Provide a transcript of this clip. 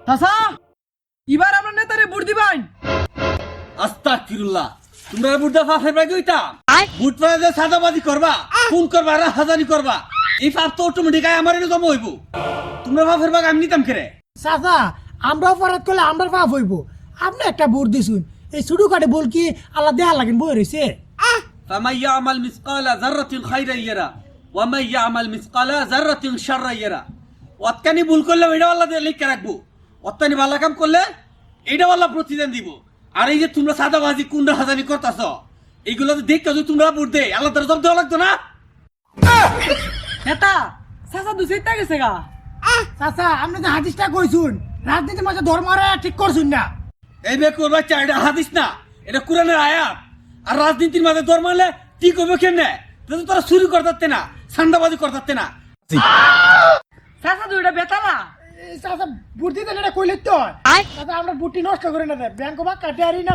চাচা এবার আমরা নেতারে ভোট দিবাই। আস্তাগফিরুল্লাহ, তোমরা বুড়া ফাফের ভাই কইতা বুট পরে যে সাদাবাজি করবা, খুন করবা, রাহাজানি করবা, এই পাপ তো অটোমেটিক আমারই জমা হইব। তোমরা ফাফের ভাগ আমি নিতাম কেরে? চাচা আমরা অপরাধ করলে আমরা পাপ হইব। আপনি একটা ভোট দিছুন, এই ছুটু কাটে বল কি আল্লাহ দেহা লাগেন বই রয়েছে। ফামান ইয়ামাল মিসকালা যাররাতিন খায়রান ইয়ারা ওয়া মান ইয়ামাল মিসকালা যাররাতিন শাররান ইয়ারা। অতকানি ভুল করলে এটা আল্লাহ লিখে রাখবো, অতকানি ভালো কাম করলে এইটা আল্লাহ প্রতিদান দিব। আর এই যে তোমরা সাদাবাজি কোন রাহাজানি করতেছ, এইগুলো তো দেখতে যদি তোমরা ভোট দেয় আল্লাহ তার জব দেওয়া লাগতো না? নেতা চাচা দুসিটা গেছে গা। চাচা আপনি যে হাদিসটা কইছুন রাজনীতির মাঝে ধর্ম ঠিক করছুন না। এই বেকুর বাচ্চা, এটা হাদিস না, এটা কোরআনের আয়াত। আর রাজনীতির মাঝে দর মারলে ঠিক হবে কেমনে? তোরা চুরি করতে না, সান্দাবাজি করতে না। চাচা দুইটা বেতালা। চাচা ভোট দিতে এটা কইলে তো চাচা আমরা ভোটটি নষ্ট করে না, ব্যাংক বা কাটে আরি না।